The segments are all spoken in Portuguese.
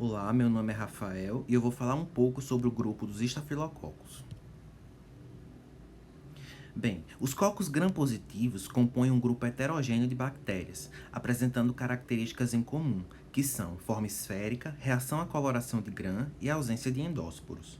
Olá, meu nome é Rafael e eu vou falar um pouco sobre o grupo dos estafilococos. Bem, os cocos gram-positivos compõem um grupo heterogêneo de bactérias, apresentando características em comum, que são forma esférica, reação à coloração de Gram e ausência de endósporos.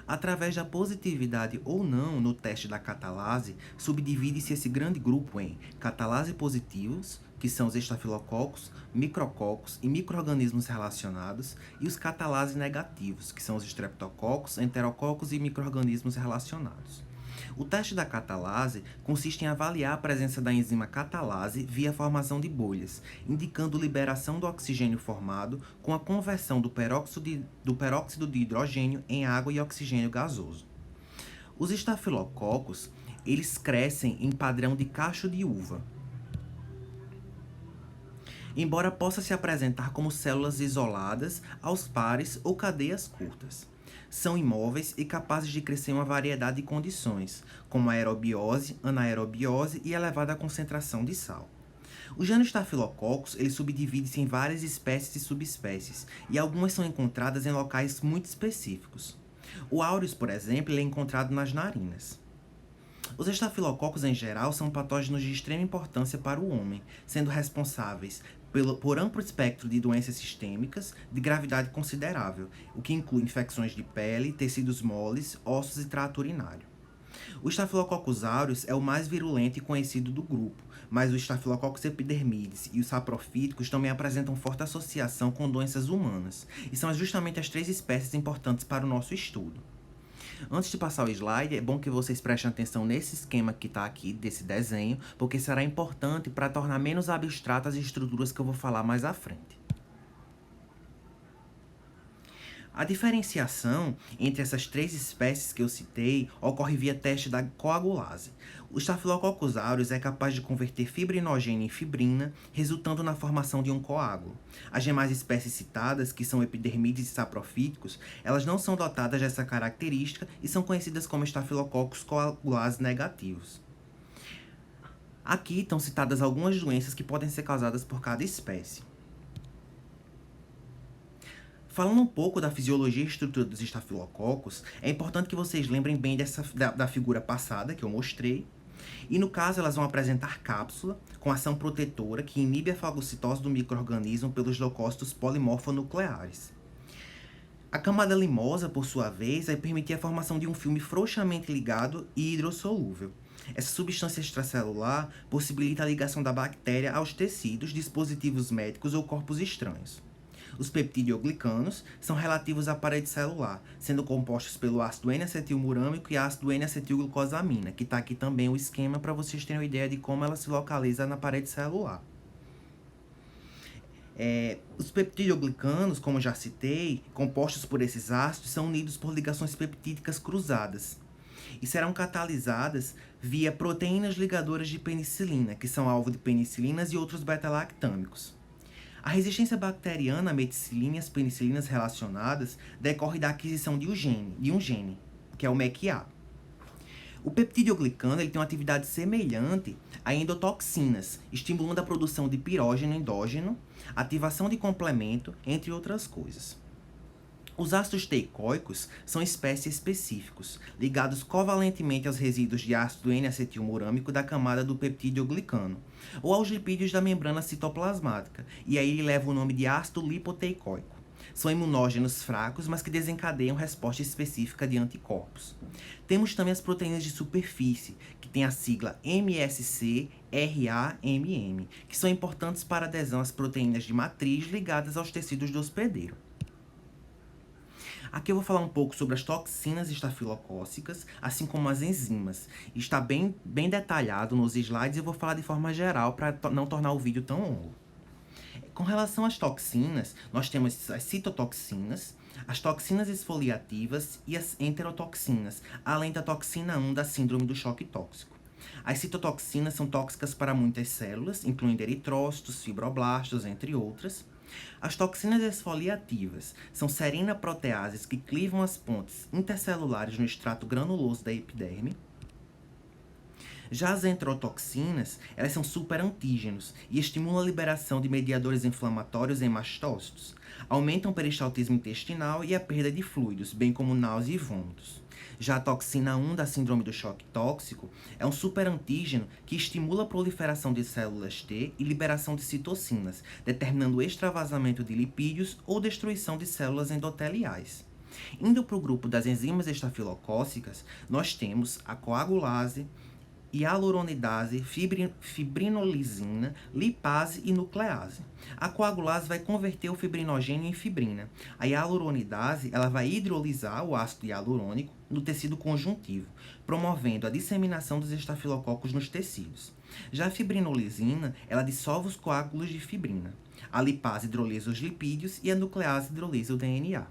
Através da positividade ou não no teste da catalase, subdivide-se esse grande grupo em catalase positivos, que são os estafilococos, micrococos e micro-organismos relacionados, e os catalase negativos, que são os estreptococos, enterococos e micro-organismos relacionados. O teste da catalase consiste em avaliar a presença da enzima catalase via formação de bolhas, indicando liberação do oxigênio formado com a conversão do peróxido de hidrogênio em água e oxigênio gasoso. Os estafilococos, eles crescem em padrão de cacho de uva, embora possa se apresentar como células isoladas, aos pares ou cadeias curtas. São imóveis e capazes de crescer em uma variedade de condições, como aerobiose, anaerobiose e elevada concentração de sal. O gênero Staphylococcus ele subdivide-se em várias espécies e subespécies, e algumas são encontradas em locais muito específicos. O aureus, por exemplo, ele é encontrado nas narinas. Os estafilococos, em geral, são patógenos de extrema importância para o homem, sendo responsáveis por amplo espectro de doenças sistêmicas de gravidade considerável, o que inclui infecções de pele, tecidos moles, ossos e trato urinário. O Staphylococcus aureus é o mais virulento e conhecido do grupo, mas o Staphylococcus epidermidis e os saprofíticos também apresentam forte associação com doenças humanas, e são justamente as três espécies importantes para o nosso estudo. Antes de passar o slide, é bom que vocês prestem atenção nesse esquema que está aqui, desse desenho, porque será importante para tornar menos abstratas as estruturas que eu vou falar mais à frente. A diferenciação entre essas três espécies que eu citei ocorre via teste da coagulase. O Staphylococcus aureus é capaz de converter fibrinogênio em fibrina, resultando na formação de um coágulo. As demais espécies citadas, que são epidermídeos e saprofíticos, elas não são dotadas dessa característica e são conhecidas como Staphylococcus coagulase negativos. Aqui estão citadas algumas doenças que podem ser causadas por cada espécie. Falando um pouco da fisiologia e estrutura dos estafilococos, é importante que vocês lembrem bem da figura passada que eu mostrei. E no caso, elas vão apresentar cápsula com ação protetora que inibe a fagocitose do micro-organismo pelos leucócitos polimorfonucleares. A camada limosa, por sua vez, vai permitir a formação de um filme frouxamente ligado e hidrossolúvel. Essa substância extracelular possibilita a ligação da bactéria aos tecidos, dispositivos médicos ou corpos estranhos. Os peptidoglicanos são relativos à parede celular, sendo compostos pelo ácido N-acetilmurâmico e ácido N-acetilglucosamina, que está aqui também o esquema para vocês terem uma ideia de como ela se localiza na parede celular. Os peptidoglicanos, como já citei, compostos por esses ácidos, são unidos por ligações peptídicas cruzadas e serão catalisadas via proteínas ligadoras de penicilina, que são alvo de penicilinas e outros beta-lactâmicos. A resistência bacteriana à meticilina e às penicilinas relacionadas decorre da aquisição de um gene, que é o MECA. O peptidoglicano ele tem uma atividade semelhante a endotoxinas, estimulando a produção de pirógeno endógeno, ativação de complemento, entre outras coisas. Os ácidos teicoicos são espécies específicos, ligados covalentemente aos resíduos de ácido N-acetilmurâmico da camada do peptidoglicano, ou aos lipídios da membrana citoplasmática, e aí ele leva o nome de ácido lipoteicoico. São imunógenos fracos, mas que desencadeiam resposta específica de anticorpos. Temos também as proteínas de superfície, que tem a sigla MSC-RAMM, que são importantes para a adesão às proteínas de matriz ligadas aos tecidos do hospedeiro. Aqui eu vou falar um pouco sobre as toxinas estafilocócicas, assim como as enzimas. Está bem detalhado nos slides e eu vou falar de forma geral para não tornar o vídeo tão longo. Com relação às toxinas, nós temos as citotoxinas, as toxinas esfoliativas e as enterotoxinas, além da toxina 1 da síndrome do choque tóxico. As citotoxinas são tóxicas para muitas células, incluindo eritrócitos, fibroblastos, entre outras. As toxinas esfoliativas são serina-proteases que clivam as pontes intercelulares no extrato granuloso da epiderme. Já as enterotoxinas, elas são superantígenos e estimulam a liberação de mediadores inflamatórios em mastócitos. Aumentam o peristaltismo intestinal e a perda de fluidos, bem como náusea e vômitos. Já a toxina 1 da síndrome do choque tóxico é um superantígeno que estimula a proliferação de células T e liberação de citocinas, determinando o extravasamento de lipídios ou destruição de células endoteliais. Indo para o grupo das enzimas estafilocóccicas, nós temos a coagulase, hialuronidase, fibrinolisina, lipase e nuclease. A coagulase vai converter o fibrinogênio em fibrina. A hialuronidase ela vai hidrolisar o ácido hialurônico no tecido conjuntivo, promovendo a disseminação dos estafilococos nos tecidos. Já a fibrinolisina ela dissolve os coágulos de fibrina. A lipase hidrolisa os lipídios e a nuclease hidrolisa o DNA.